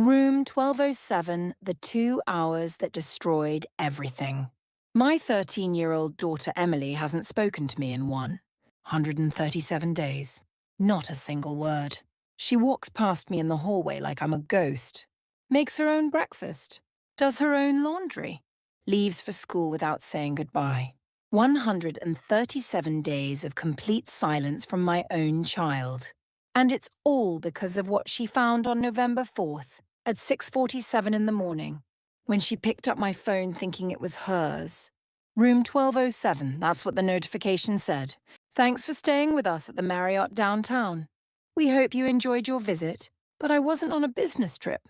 Room 1207, the 2 hours that destroyed everything. My 13-year-old daughter Emily hasn't spoken to me in 137 days. Not a single word. She walks past me in the hallway like I'm a ghost. Makes her own breakfast. Does her own laundry. Leaves for school without saying goodbye. 137 days of complete silence from my own child. And it's all because of what she found on November 4th at 6:47 in the morning, when she picked up my phone thinking it was hers. Room 1207, that's what the notification said. Thanks for staying with us at the Marriott downtown. We hope you enjoyed your visit, but I wasn't on a business trip.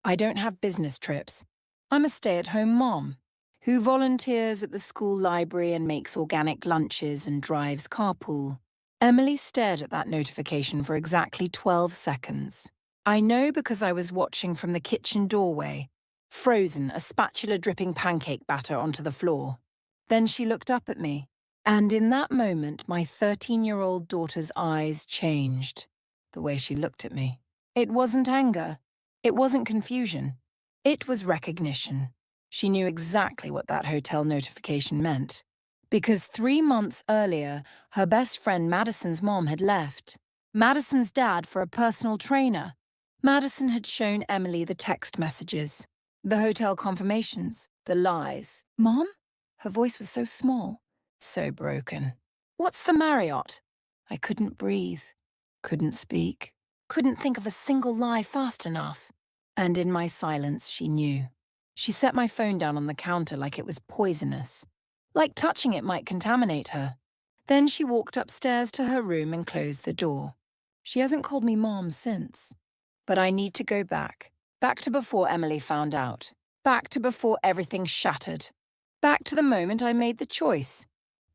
I don't have business trips. I'm a stay-at-home mom who volunteers at the school library and makes organic lunches and drives carpool. Emily stared at that notification for exactly 12 seconds. I know because I was watching from the kitchen doorway, frozen, a spatula dripping pancake batter onto the floor. Then she looked up at me, and in that moment my 13-year-old daughter's eyes changed, the way she looked at me. It wasn't anger. It wasn't confusion. It was recognition. She knew exactly what that hotel notification meant. Because 3 months earlier, her best friend Madison's mom had left. Madison's dad for a personal trainer. Madison had shown Emily the text messages, the hotel confirmations, the lies. Mom? Her voice was so small, so broken. What's the Marriott? I couldn't breathe, couldn't speak, couldn't think of a single lie fast enough. And in my silence, she knew. She set my phone down on the counter like it was poisonous. Like touching it might contaminate her. Then she walked upstairs to her room and closed the door. She hasn't called me Mom since. But I need to go back. Back to before Emily found out. Back to before everything shattered. Back to the moment I made the choice.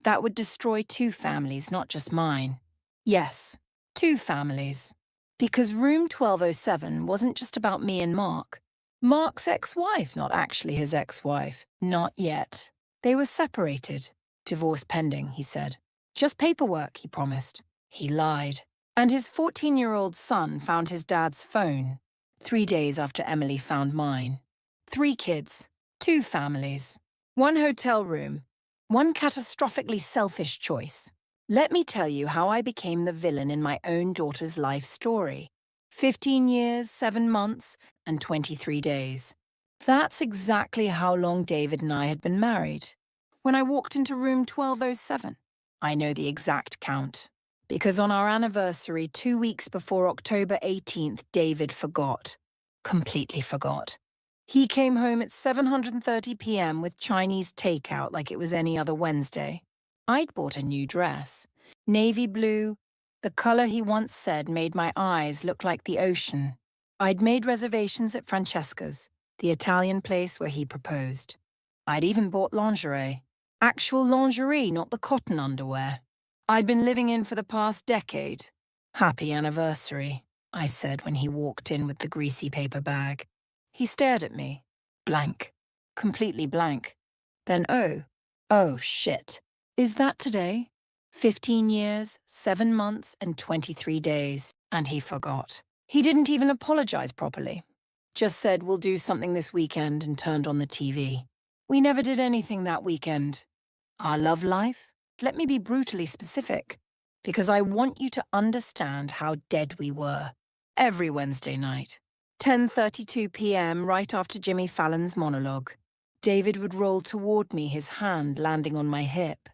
That would destroy 2 families, not just mine. Yes, 2 families. Because room 1207 wasn't just about me and Mark. Mark's ex-wife, not actually his ex-wife. Not yet. They were separated. Divorce pending, he said. Just paperwork, he promised. He lied. And his 14-year-old son found his dad's phone 3 days after Emily found mine. 3 kids, 2 families, 1 hotel room, 1 catastrophically selfish choice. Let me tell you how I became the villain in my own daughter's life story. 15 years, 7 months, and 23 days. That's exactly how long David and I had been married. When I walked into room 1207, I know the exact count. Because on our anniversary 2 weeks before October 18th, David forgot. Completely forgot. He came home at 7:30 p.m. with Chinese takeout like it was any other Wednesday. I'd bought a new dress. Navy blue, the color he once said made my eyes look like the ocean. I'd made reservations at Francesca's, the Italian place where he proposed. I'd even bought lingerie. Actual lingerie, not the cotton underwear. I'd been living in for the past decade. Happy anniversary, I said when he walked in with the greasy paper bag. He stared at me, blank, completely blank. Then oh shit. Is that today? 15 years, 7 months, and 23 days, and he forgot. He didn't even apologize properly. Just said, we'll do something this weekend, and turned on the TV. We never did anything that weekend. Our love life? Let me be brutally specific, because I want you to understand how dead we were. Every Wednesday night, 10:32 p.m. right after Jimmy Fallon's monologue, David would roll toward me, his hand landing on my hip,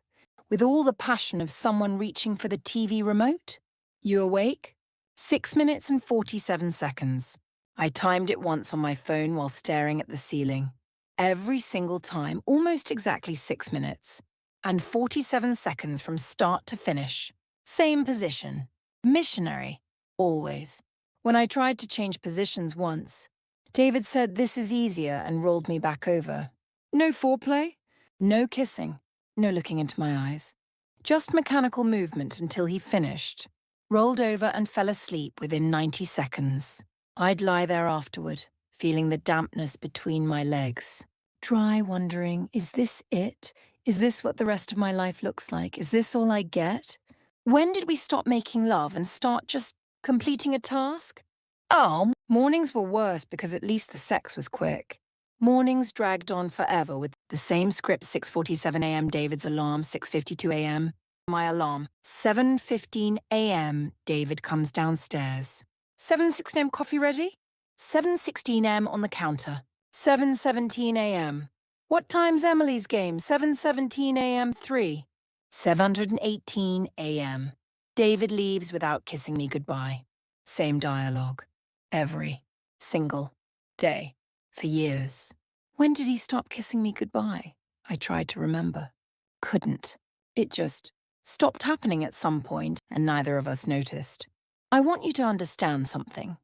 with all the passion of someone reaching for the TV remote. You awake? 6 minutes and 47 seconds. I timed it once on my phone while staring at the ceiling. Every single time, almost exactly 6 minutes. And 47 seconds from start to finish. Same position. Missionary. Always. When I tried to change positions once, David said this is easier and rolled me back over. No foreplay, no kissing, no looking into my eyes. Just mechanical movement until he finished. Rolled over and fell asleep within 90 seconds. I'd lie there afterward, feeling the dampness between my legs. Dry, wondering, is this it? Is this what the rest of my life looks like? Is this all I get? When did we stop making love and start just completing a task? Oh, mornings were worse because at least the sex was quick. Mornings dragged on forever with the same script: 6:47 a.m. David's alarm, 6:52 a.m. my alarm. 7:15 a.m. David comes downstairs. 7:16 a.m. coffee ready? 7:16 a.m. on the counter. 7:17 a.m. What time's Emily's game? 7:17 a.m. 3. 718 a.m. David leaves without kissing me goodbye. Same dialogue. Every single day. For years. When did he stop kissing me goodbye? I tried to remember. Couldn't. It just stopped happening at some point, and neither of us noticed. I want you to understand something.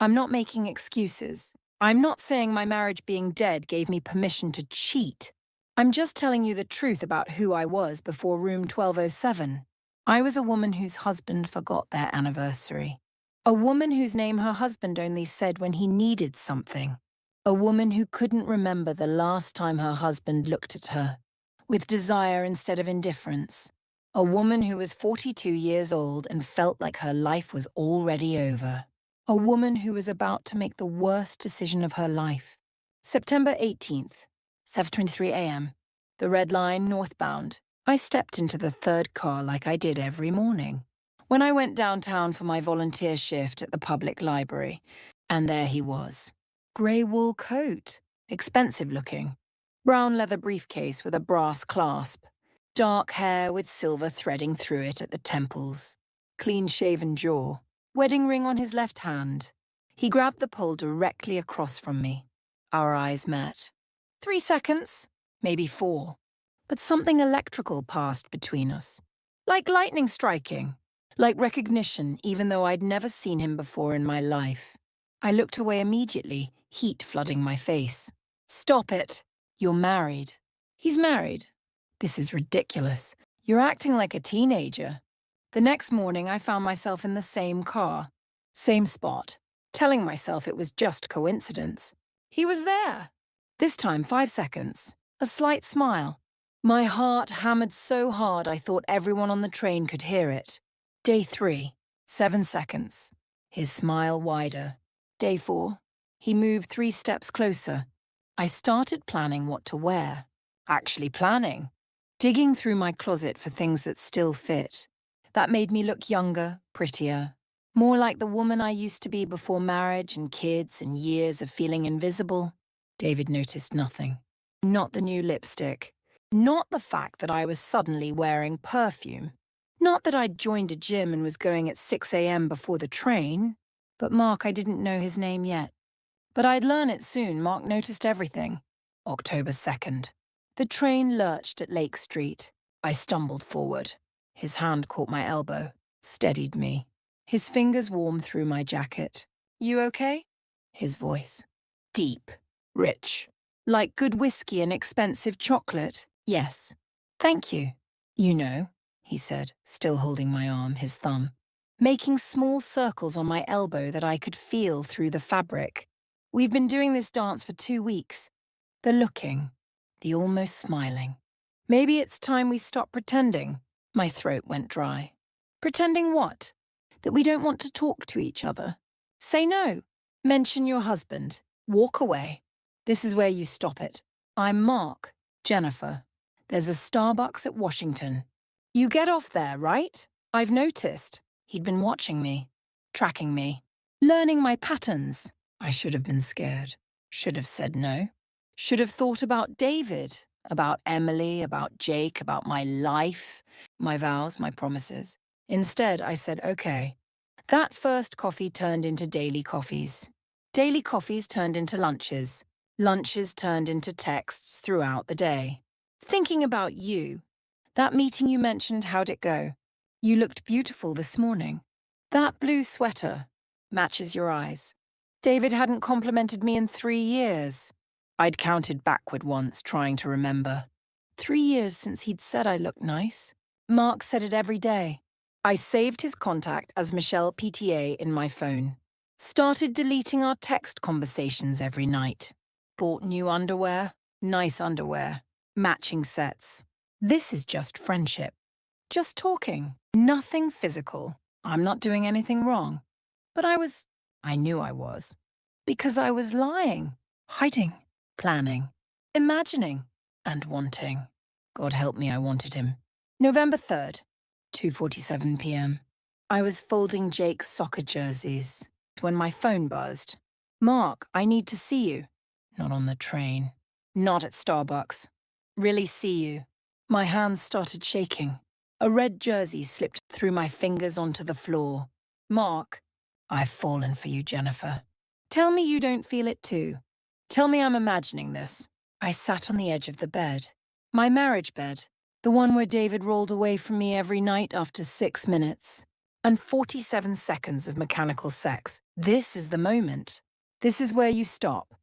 I'm not making excuses. I'm not saying my marriage being dead gave me permission to cheat. I'm just telling you the truth about who I was before room 1207. I was a woman whose husband forgot their anniversary. A woman whose name her husband only said when he needed something. A woman who couldn't remember the last time her husband looked at her, with desire instead of indifference. A woman who was 42 years old and felt like her life was already over. A woman who was about to make the worst decision of her life. September 18th, 7:23 a.m. The Red Line northbound. I stepped into the third car like I did every morning. When I went downtown for my volunteer shift at the public library, and there he was. Grey wool coat, expensive looking. Brown leather briefcase with a brass clasp. Dark hair with silver threading through it at the temples. Clean-shaven jaw. Wedding ring on his left hand. He grabbed the pole directly across from me. Our eyes met. 3 seconds, maybe 4. But something electrical passed between us. Like lightning striking. Like recognition, even though I'd never seen him before in my life. I looked away immediately, heat flooding my face. Stop it. You're married. He's married. This is ridiculous. You're acting like a teenager. The next morning, I found myself in the same car. Same spot. Telling myself it was just coincidence. He was there. This time, 5 seconds. A slight smile. My heart hammered so hard I thought everyone on the train could hear it. Day 3, 7 seconds. His smile wider. Day 4. He moved 3 steps closer. I started planning what to wear. Actually planning. Digging through my closet for things that still fit. That made me look younger, prettier. More like the woman I used to be before marriage and kids and years of feeling invisible. David noticed nothing. Not the new lipstick. Not the fact that I was suddenly wearing perfume. Not that I'd joined a gym and was going at 6 a.m. before the train. But Mark, I didn't know his name yet. But I'd learn it soon. Mark noticed everything. October 2nd. The train lurched at Lake Street. I stumbled forward. His hand caught my elbow, steadied me. His fingers warmed through my jacket. You okay? His voice. Deep. Rich. Like good whiskey and expensive chocolate. Yes. Thank you. You know, he said, still holding my arm, his thumb. Making small circles on my elbow that I could feel through the fabric. We've been doing this dance for 2 weeks. The looking. The almost smiling. Maybe it's time we stop pretending. My throat went dry. Pretending what? That we don't want to talk to each other. Say no. Mention your husband. Walk away. This is where you stop it. I'm Mark. Jennifer. There's a Starbucks at Washington. You get off there, right? I've noticed. He'd been watching me. Tracking me. Learning my patterns. I should have been scared. Should have said no. Should have thought about David, about Emily, about Jake, about my life, my vows, my promises. Instead, I said, okay. That first coffee turned into daily coffees. Daily coffees turned into lunches. Lunches turned into texts throughout the day. Thinking about you. That meeting you mentioned, how'd it go? You looked beautiful this morning. That blue sweater matches your eyes. David hadn't complimented me in 3 years. I'd counted backward once, trying to remember. 3 years since he'd said I looked nice. Mark said it every day. I saved his contact as Michelle PTA in my phone. Started deleting our text conversations every night. Bought new underwear, nice underwear, matching sets. This is just friendship. Just talking. Nothing physical. I'm not doing anything wrong. But I was I knew I was. Because I was lying, hiding, planning, imagining, and wanting. God help me, I wanted him. November 3rd, 2:47 p.m. I was folding Jake's soccer jerseys when my phone buzzed. Mark, I need to see you. Not on the train. Not at Starbucks. Really see you. My hands started shaking. A red jersey slipped through my fingers onto the floor. Mark, I've fallen for you, Jennifer. Tell me you don't feel it too. Tell me I'm imagining this. I sat on the edge of the bed. My marriage bed. The one where David rolled away from me every night after 6 minutes. And 47 seconds of mechanical sex. This is the moment. This is where you stop.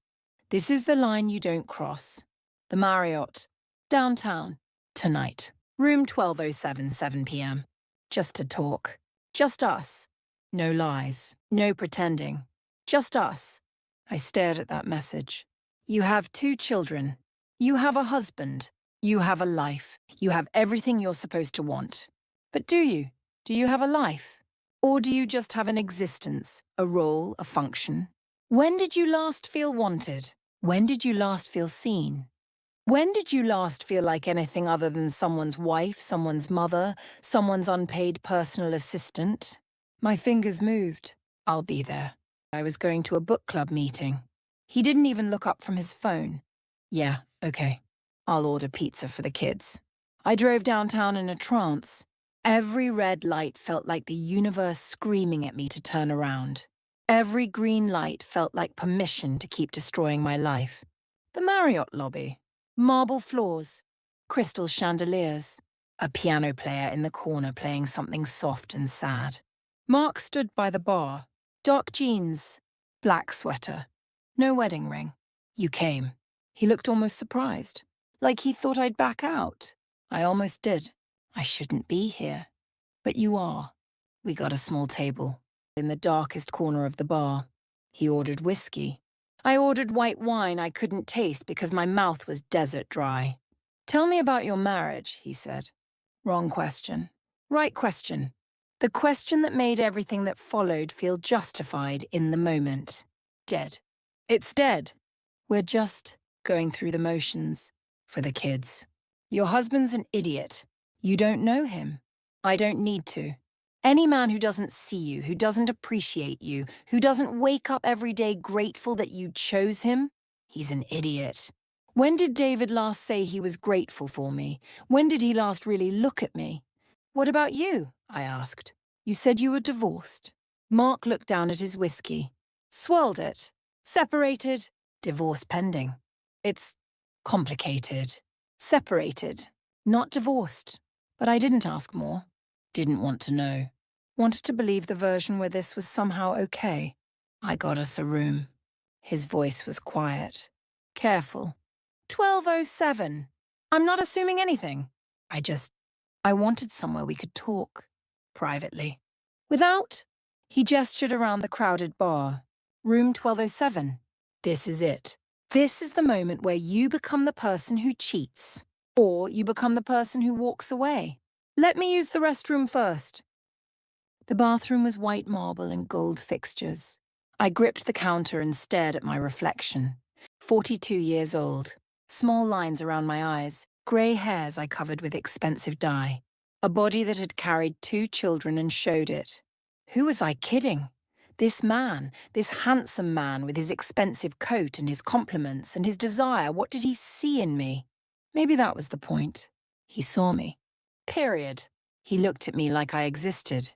This is the line you don't cross. The Marriott. Downtown. Tonight. Room 1207, 7 p.m. Just to talk. Just us. No lies. No pretending. Just us. I stared at that message. You have 2 children. You have a husband. You have a life. You have everything you're supposed to want. But do you? Do you have a life? Or do you just have an existence, a role, a function? When did you last feel wanted? When did you last feel seen? When did you last feel like anything other than someone's wife, someone's mother, someone's unpaid personal assistant? My fingers moved. I'll be there. I was going to a book club meeting. He didn't even look up from his phone. Yeah, okay. I'll order pizza for the kids. I drove downtown in a trance. Every red light felt like the universe screaming at me to turn around. Every green light felt like permission to keep destroying my life. The Marriott lobby. Marble floors. Crystal chandeliers. A piano player in the corner playing something soft and sad. Mark stood by the bar. Dark jeans. Black sweater. No wedding ring. You came. He looked almost surprised. Like he thought I'd back out. I almost did. I shouldn't be here. But you are. We got a small table in the darkest corner of the bar. He ordered whiskey. I ordered white wine I couldn't taste because my mouth was desert dry. Tell me about your marriage, he said. Wrong question. Right question. The question that made everything that followed feel justified in the moment. Dead. It's dead. We're just going through the motions for the kids. Your husband's an idiot. You don't know him. I don't need to. Any man who doesn't see you, who doesn't appreciate you, who doesn't wake up every day grateful that you chose him, he's an idiot. When did David last say he was grateful for me? When did he last really look at me? What about you? I asked. You said you were divorced. Mark looked down at his whiskey. Swirled it. Separated. Divorce pending. It's complicated. Separated. Not divorced. But I didn't ask more. Didn't want to know. Wanted to believe the version where this was somehow okay. I got us a room. His voice was quiet. Careful. 1207. I'm not assuming anything. I wanted somewhere we could talk. Privately. Without? He gestured around the crowded bar. Room 1207. This is it. This is the moment where you become the person who cheats. Or you become the person who walks away. Let me use the restroom first. The bathroom was white marble and gold fixtures. I gripped the counter and stared at my reflection. 42 years old. Small lines around my eyes. Grey hairs I covered with expensive dye. A body that had carried 2 children and showed it. Who was I kidding? This man, this handsome man with his expensive coat and his compliments and his desire, what did he see in me? Maybe that was the point. He saw me. Period. He looked at me like I existed.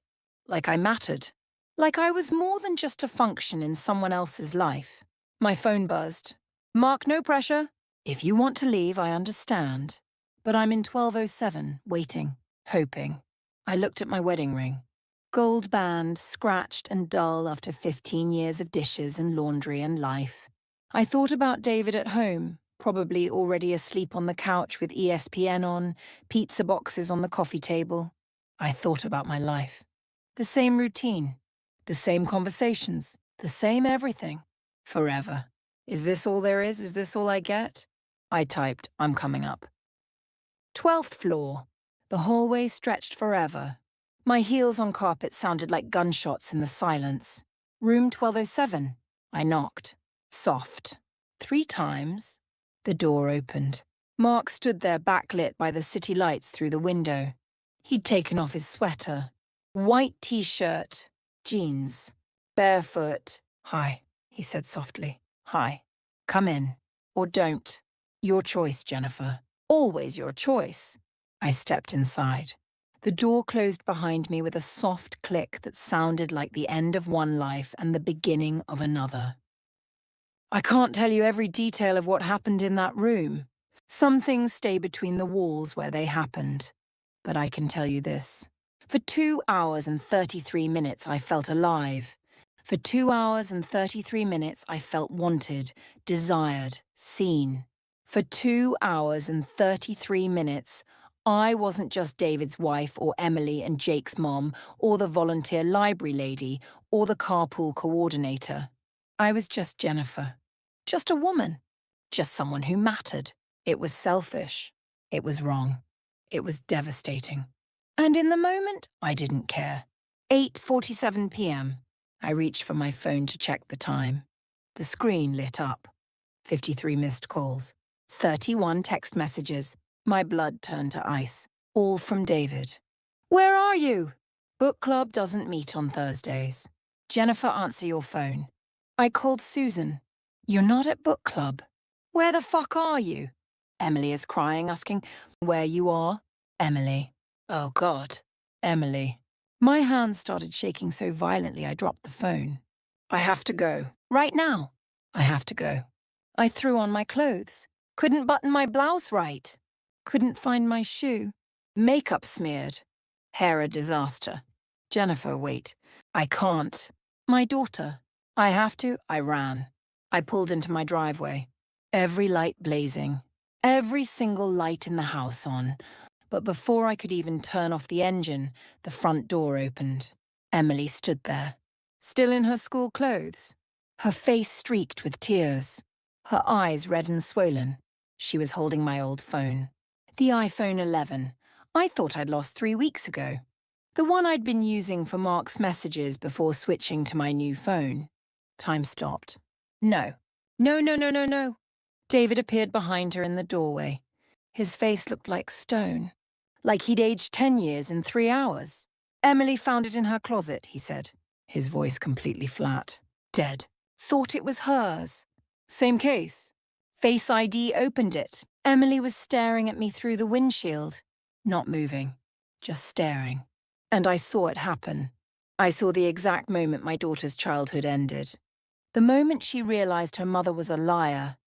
Like I mattered. Like I was more than just a function in someone else's life. My phone buzzed. Mark, no pressure. If you want to leave, I understand. But I'm in 1207, waiting, hoping. I looked at my wedding ring. Gold band, scratched and dull after 15 years of dishes and laundry and life. I thought about David at home, probably already asleep on the couch with ESPN on, pizza boxes on the coffee table. I thought about my life. The same routine. The same conversations. The same everything. Forever. Is this all there is? Is this all I get? I typed, I'm coming up. 12th floor. The hallway stretched forever. My heels on carpet sounded like gunshots in the silence. Room 1207. I knocked. Soft. 3 times. The door opened. Mark stood there backlit by the city lights through the window. He'd taken off his sweater. White t-shirt. Jeans. Barefoot. Hi, he said softly. Hi. Come in. Or don't. Your choice, Jennifer. Always your choice. I stepped inside. The door closed behind me with a soft click that sounded like the end of one life and the beginning of another. I can't tell you every detail of what happened in that room. Some things stay between the walls where they happened. But I can tell you this. For 2 hours and 33 minutes, I felt alive. For 2 hours and 33 minutes, I felt wanted, desired, seen. For 2 hours and 33 minutes, I wasn't just David's wife or Emily and Jake's mom or the volunteer library lady or the carpool coordinator. I was just Jennifer. Just a woman. Just someone who mattered. It was selfish. It was wrong. It was devastating. And in the moment, I didn't care. 8:47 p.m. I reached for my phone to check the time. The screen lit up. 53 missed calls. 31 text messages. My blood turned to ice. All from David. Where are you? Book club doesn't meet on Thursdays. Jennifer, answer your phone. I called Susan. You're not at book club. Where the fuck are you? Emily is crying, asking where you are. Emily. Oh, God. Emily. My hands started shaking so violently I dropped the phone. I have to go. Right now. I have to go. I threw on my clothes. Couldn't button my blouse right. Couldn't find my shoe. Makeup smeared. Hair a disaster. Jennifer, wait. I can't. My daughter. I have to. I ran. I pulled into my driveway. Every light blazing. Every single light in the house on. But before I could even turn off the engine, the front door opened. Emily stood there, still in her school clothes, her face streaked with tears, her eyes red and swollen. She was holding my old phone. The iPhone 11. I thought I'd lost 3 weeks ago. The one I'd been using for Mark's messages before switching to my new phone. Time stopped. No. No, no, no, no, no. David appeared behind her in the doorway. His face looked like stone. Like he'd aged 10 years in 3 hours. Emily found it in her closet, he said, his voice completely flat. Dead. Thought it was hers. Same case. Face ID opened it. Emily was staring at me through the windshield. Not moving. Just staring. And I saw it happen. I saw the exact moment my daughter's childhood ended. The moment she realized her mother was a liar.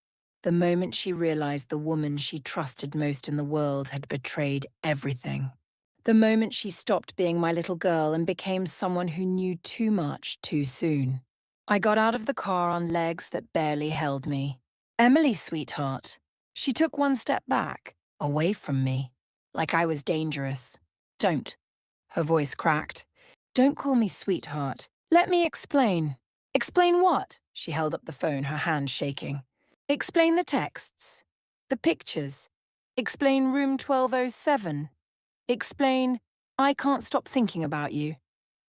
The moment she realized the woman she trusted most in the world had betrayed everything. The moment she stopped being my little girl and became someone who knew too much too soon. I got out of the car on legs that barely held me. Emily, sweetheart. She took one step back, away from me, like I was dangerous. Don't. Her voice cracked. Don't call me sweetheart. Let me explain. Explain what? She held up the phone, her hand shaking. Explain the texts. The pictures. Explain room 1207. Explain, I can't stop thinking about you.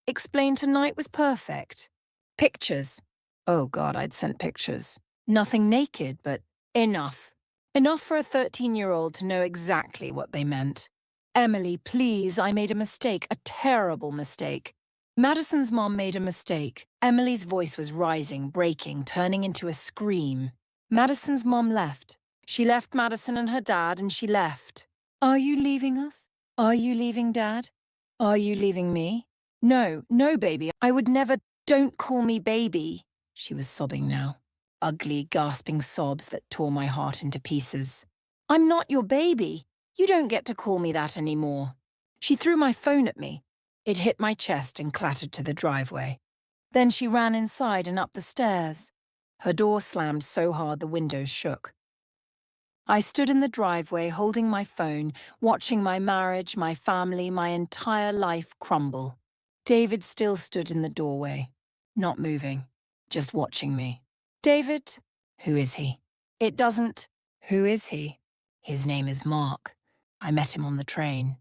Explain tonight was perfect. Pictures. Oh God, I'd sent pictures. Nothing naked, but enough. Enough for a 13-year-old to know exactly what they meant. Emily, please, I made a mistake, a terrible mistake. Madison's mom made a mistake. Emily's voice was rising, breaking, turning into a scream. Madison's mom left. She left Madison and her dad, and she left. Are you leaving us? Are you leaving Dad? Are you leaving me? No, no, baby, I would never. Don't call me baby. She was sobbing now. Ugly, gasping sobs that tore my heart into pieces. I'm not your baby. You don't get to call me that anymore. She threw my phone at me. It hit my chest and clattered to the driveway. Then she ran inside and up the stairs. Her door slammed so hard the windows shook. I stood in the driveway holding my phone, watching my marriage, my family, my entire life crumble. David still stood in the doorway, not moving, just watching me. David? Who is he? It doesn't. Who is he? His name is Mark. I met him on the train.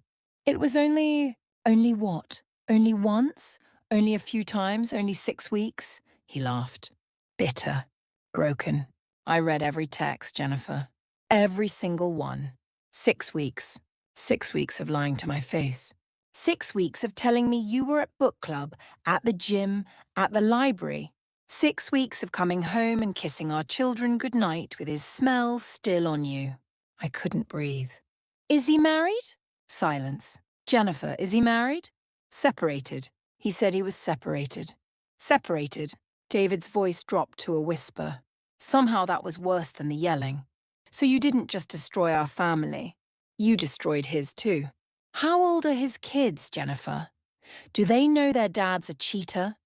It was only what? Only once? Only a few times? Only 6 weeks? he laughed. Bitter. Broken. I read every text, Jennifer. Every single one. 6 weeks. 6 weeks of lying to my face. 6 weeks of telling me you were at book club, at the gym, at the library. 6 weeks of coming home and kissing our children goodnight with his smell still on you. I couldn't breathe. Is he married? Silence. Jennifer, is he married? Separated. He said he was separated. Separated. David's voice dropped to a whisper. Somehow that was worse than the yelling. So you didn't just destroy our family. You destroyed his too. How old are his kids, Jennifer? Do they know their dad's a cheater?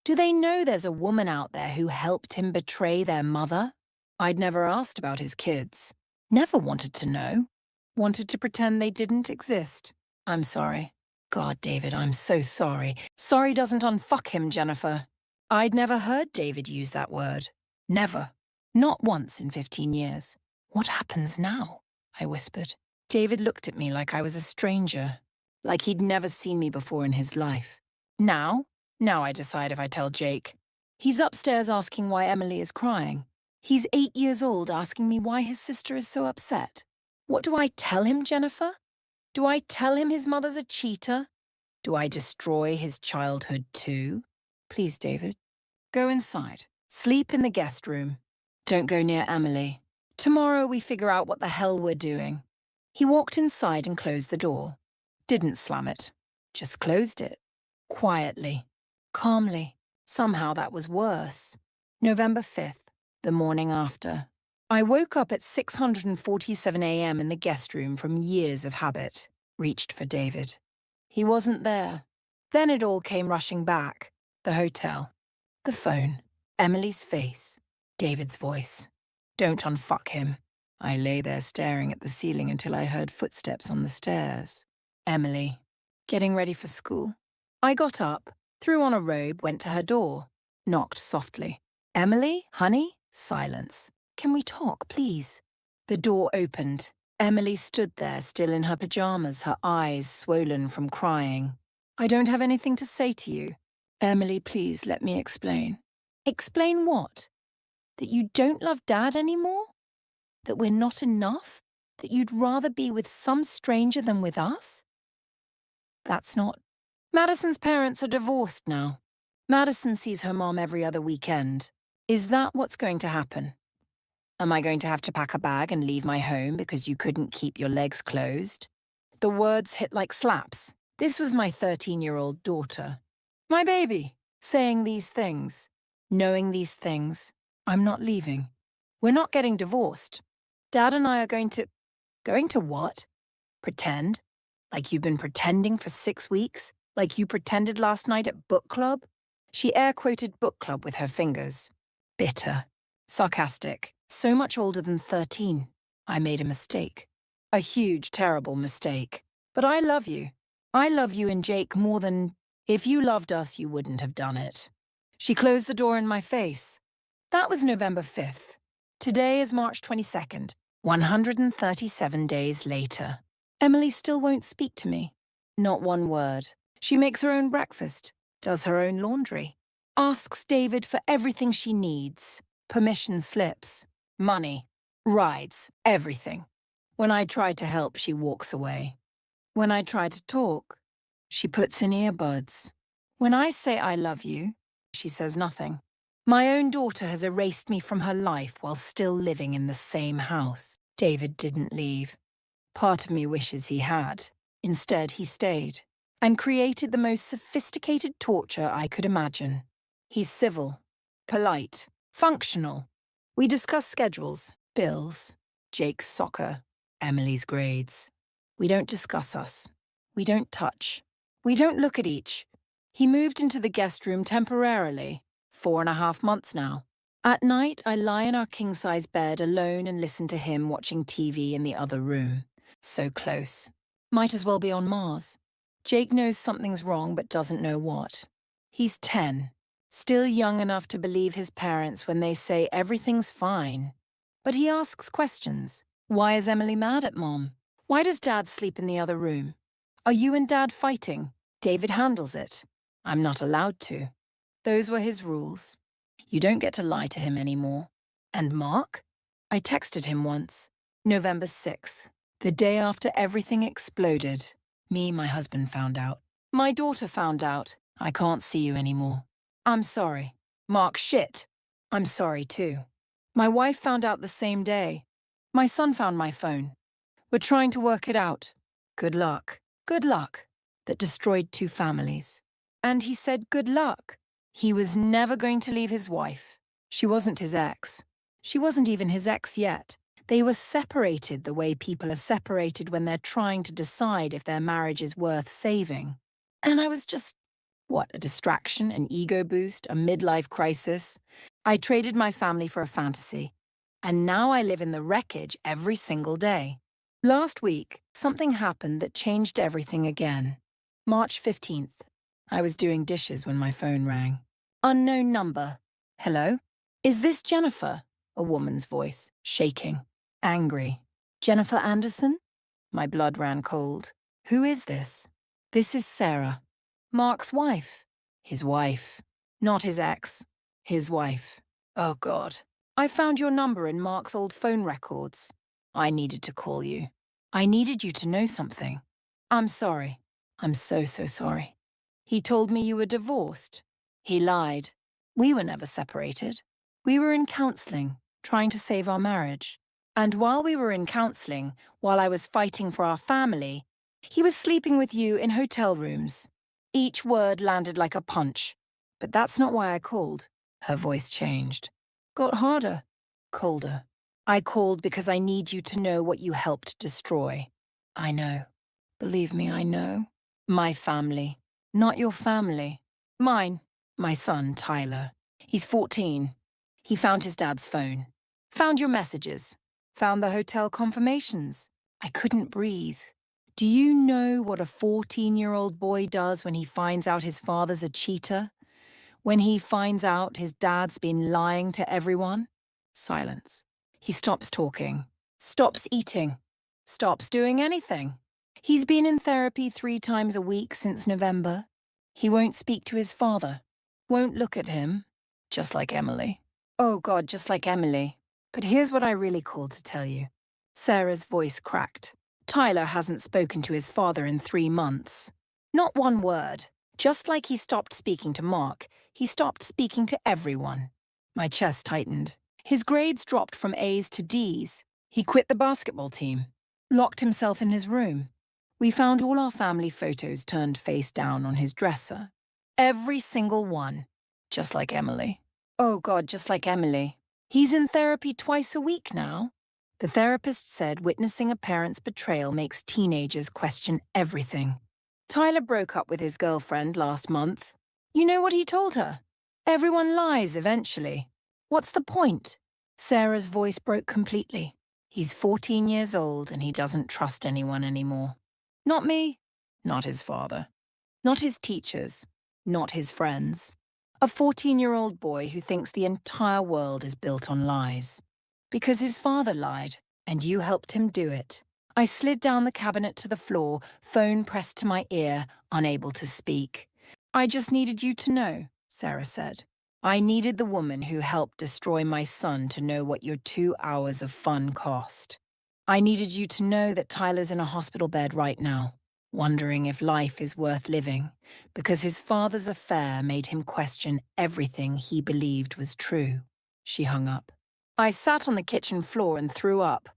Do they know there's a woman out there who helped him betray their mother? I'd never asked about his kids. Never wanted to know. Wanted to pretend they didn't exist. I'm sorry. God, David, I'm so sorry. Sorry doesn't unfuck him, Jennifer. I'd never heard David use that word. Never. Not once in 15 years. What happens now? I whispered. David looked at me like I was a stranger, like he'd never seen me before in his life. Now I decide if I tell Jake. He's upstairs asking why Emily is crying. He's 8 years old asking me why his sister is so upset. What do I tell him, Jennifer? Do I tell him his mother's a cheater? Do I destroy his childhood too? Please, David. Go inside. Sleep in the guest room. Don't go near Emily. Tomorrow we figure out what the hell we're doing. He walked inside and closed the door. Didn't slam it. Just closed it. Quietly. Calmly. Somehow that was worse. November 5th, the morning after. I woke up at 6:47 a.m. in the guest room from years of habit. Reached for David. He wasn't there. Then it all came rushing back. The hotel. The phone. Emily's face. David's voice. Don't unfuck him. I lay there staring at the ceiling until I heard footsteps on the stairs. Emily. Getting ready for school. I got up, threw on a robe, went to her door. Knocked softly. Emily? Honey? Silence. Can we talk, please? The door opened. Emily stood there, still in her pajamas, her eyes swollen from crying. I don't have anything to say to you. Emily, please let me explain. Explain what? That you don't love Dad anymore? That we're not enough? That you'd rather be with some stranger than with us? That's not... Madison's parents are divorced now. Madison sees her mom every other weekend. Is that what's going to happen? Am I going to have to pack a bag and leave my home because you couldn't keep your legs closed? The words hit like slaps. This was my 13-year-old daughter. My baby, saying these things, knowing these things. I'm not leaving. We're not getting divorced. Dad and I are going to... Going to what? Pretend? Like you've been pretending for 6 weeks? Like you pretended last night at book club? She air-quoted book club with her fingers. Bitter. Sarcastic. So much older than 13. I made a mistake. A huge, terrible mistake. But I love you. I love you and Jake more than... If you loved us, you wouldn't have done it. She closed the door in my face. That was November 5th. Today is March 22nd, 137 days later. Emily still won't speak to me. Not one word. She makes her own breakfast, does her own laundry, asks David for everything she needs. Permission slips, money, rides, everything. When I try to help, she walks away. When I try to talk, she puts in earbuds. When I say I love you, she says nothing. My own daughter has erased me from her life while still living in the same house. David didn't leave. Part of me wishes he had. Instead, he stayed and created the most sophisticated torture I could imagine. He's civil, polite, functional. We discuss schedules, bills, Jake's soccer, Emily's grades. We don't discuss us. We don't touch. We don't look at each. He moved into the guest room temporarily. 4.5 months now. At night, I lie in our king-size bed alone and listen to him watching TV in the other room. So close. Might as well be on Mars. Jake knows something's wrong but doesn't know what. He's 10. Still young enough to believe his parents when they say everything's fine. But he asks questions. Why is Emily mad at Mom? Why does Dad sleep in the other room? Are you and Dad fighting? David handles it. I'm not allowed to. Those were his rules. You don't get to lie to him anymore. And Mark? I texted him once, November 6th, the day after everything exploded. My husband found out. My daughter found out. I can't see you anymore. I'm sorry. Mark, shit. I'm sorry too. My wife found out the same day. My son found my phone. We're trying to work it out. Good luck. Good luck. That destroyed 2 families. And he said good luck. He was never going to leave his wife. She wasn't his ex. She wasn't even his ex yet. They were separated the way people are separated when they're trying to decide if their marriage is worth saving. And I was just, what, a distraction, an ego boost, a midlife crisis? I traded my family for a fantasy. And now I live in the wreckage every single day. Last week, something happened that changed everything again. March 15th. I was doing dishes when my phone rang. Unknown number. Hello? Is this Jennifer? A woman's voice, shaking, angry. Jennifer Anderson? My blood ran cold. Who is this? This is Sarah. Mark's wife. His wife. Not his ex. His wife. Oh, God. I found your number in Mark's old phone records. I needed to call you. I needed you to know something. I'm sorry. I'm so sorry. He told me you were divorced. He lied. We were never separated. We were in counseling, trying to save our marriage. And while we were in counseling, while I was fighting for our family, he was sleeping with you in hotel rooms. Each word landed like a punch. But that's not why I called. Her voice changed. Got harder. Colder. I called because I need you to know what you helped destroy. I know. Believe me, I know. My family. Not your family. Mine. My son, Tyler. He's 14. He found his dad's phone. Found your messages. Found the hotel confirmations. I couldn't breathe. Do you know what a 14-year-old boy does when he finds out his father's a cheater? When he finds out his dad's been lying to everyone? Silence. He stops talking. Stops eating. Stops doing anything. He's been in therapy 3 times a week since November. He won't speak to his father. Won't look at him. Just like Emily. Oh, God, just like Emily. But here's what I really called to tell you. Sarah's voice cracked. Tyler hasn't spoken to his father in 3 months. Not one word. Just like he stopped speaking to Mark, he stopped speaking to everyone. My chest tightened. His grades dropped from A's to D's. He quit the basketball team. Locked himself in his room. We found all our family photos turned face down on his dresser. Every single one. Just like Emily. Oh, God, just like Emily. He's in therapy twice a week now. The therapist said witnessing a parent's betrayal makes teenagers question everything. Tyler broke up with his girlfriend last month. You know what he told her? Everyone lies eventually. What's the point? Sarah's voice broke completely. He's 14 years old and he doesn't trust anyone anymore. Not me. Not his father. Not his teachers. Not his friends. A 14-year-old boy who thinks the entire world is built on lies. Because his father lied, and you helped him do it. I slid down the cabinet to the floor, phone pressed to my ear, unable to speak. I just needed you to know, Sarah said. I needed the woman who helped destroy my son to know what your 2 hours of fun cost. I needed you to know that Tyler's in a hospital bed right now, wondering if life is worth living, because his father's affair made him question everything he believed was true. She hung up. I sat on the kitchen floor and threw up.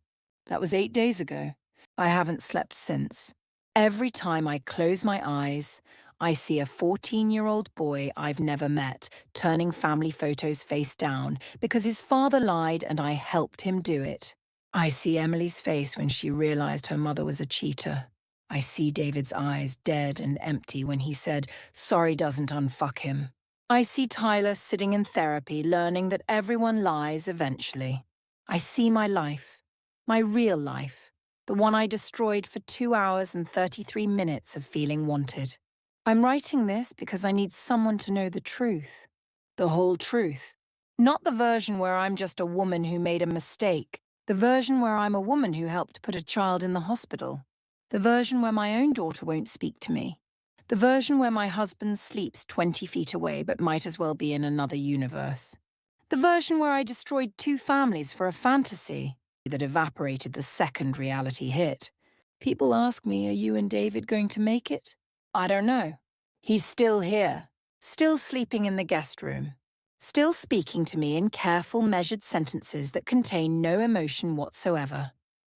That was 8 days ago. I haven't slept since. Every time I close my eyes, I see a 14-year-old boy I've never met turning family photos face down because his father lied and I helped him do it. I see Emily's face when she realized her mother was a cheater. I see David's eyes dead and empty when he said, sorry doesn't unfuck him. I see Tyler sitting in therapy learning that everyone lies eventually. I see my life, my real life, the one I destroyed for 2 hours and 33 minutes of feeling wanted. I'm writing this because I need someone to know the truth. The whole truth. Not the version where I'm just a woman who made a mistake. The version where I'm a woman who helped put a child in the hospital. The version where my own daughter won't speak to me. The version where my husband sleeps 20 feet away but might as well be in another universe. The version where I destroyed 2 families for a fantasy that evaporated the second reality hit. People ask me, are you and David going to make it? I don't know. He's still here, still sleeping in the guest room, still speaking to me in careful, measured sentences that contain no emotion whatsoever.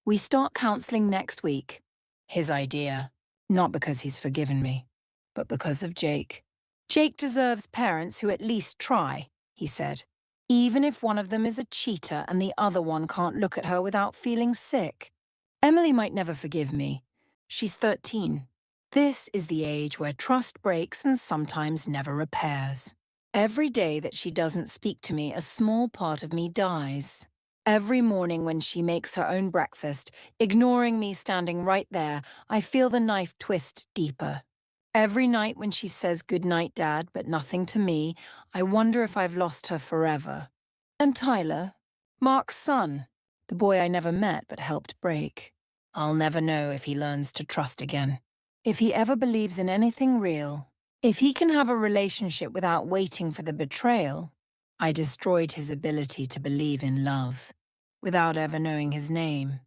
We start counseling next week. His idea. Not because he's forgiven me, but because of Jake. Jake deserves parents who at least try, he said. Even if one of them is a cheater and the other one can't look at her without feeling sick. Emily might never forgive me. She's 13. This is the age where trust breaks and sometimes never repairs. Every day that she doesn't speak to me, a small part of me dies. Every morning when she makes her own breakfast, ignoring me standing right there, I feel the knife twist deeper. Every night when she says goodnight, Dad, but nothing to me, I wonder if I've lost her forever. And Tyler, Mark's son, the boy I never met but helped break. I'll never know if he learns to trust again. If he ever believes in anything real. If he can have a relationship without waiting for the betrayal. I destroyed his ability to believe in love, without ever knowing his name.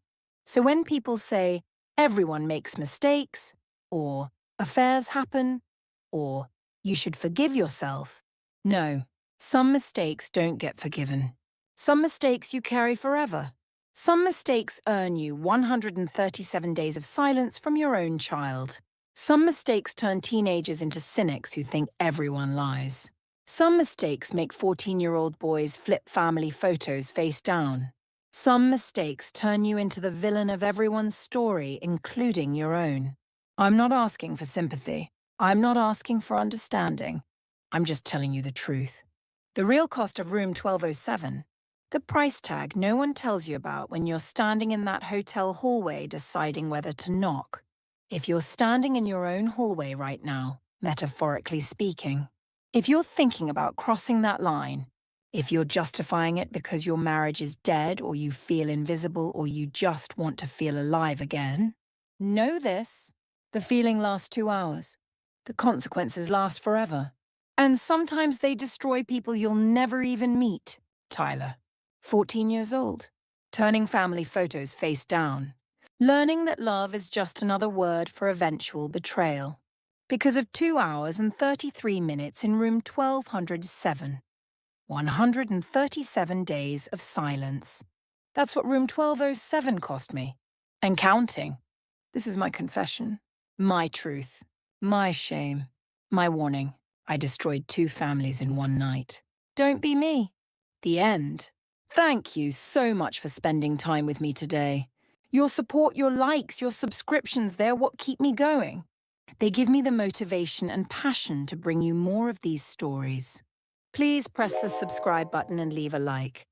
So when people say, everyone makes mistakes, or affairs happen, or you should forgive yourself. No, some mistakes don't get forgiven. Some mistakes you carry forever. Some mistakes earn you 137 days of silence from your own child. Some mistakes turn teenagers into cynics who think everyone lies. Some mistakes make 14-year-old boys flip family photos face down. Some mistakes turn you into the villain of everyone's story, including your own. I'm not asking for sympathy. I'm not asking for understanding. I'm just telling you the truth. The real cost of room 1207, the price tag no one tells you about when you're standing in that hotel hallway deciding whether to knock. If you're standing in your own hallway right now, metaphorically speaking, if you're thinking about crossing that line, if you're justifying it because your marriage is dead or you feel invisible or you just want to feel alive again, know this. The feeling lasts 2 hours. The consequences last forever. And sometimes they destroy people you'll never even meet. Tyler, 14 years old, turning family photos face down, learning that love is just another word for eventual betrayal. Because of 2 hours and 33 minutes in room 1207. 137 days of silence. That's what room 1207 cost me. And counting. This is my confession. My truth. My shame. My warning. I destroyed 2 families in one night. Don't be me. The end. Thank you so much for spending time with me today. Your support, your likes, your subscriptions, they're what keep me going. They give me the motivation and passion to bring you more of these stories. Please press the subscribe button and leave a like.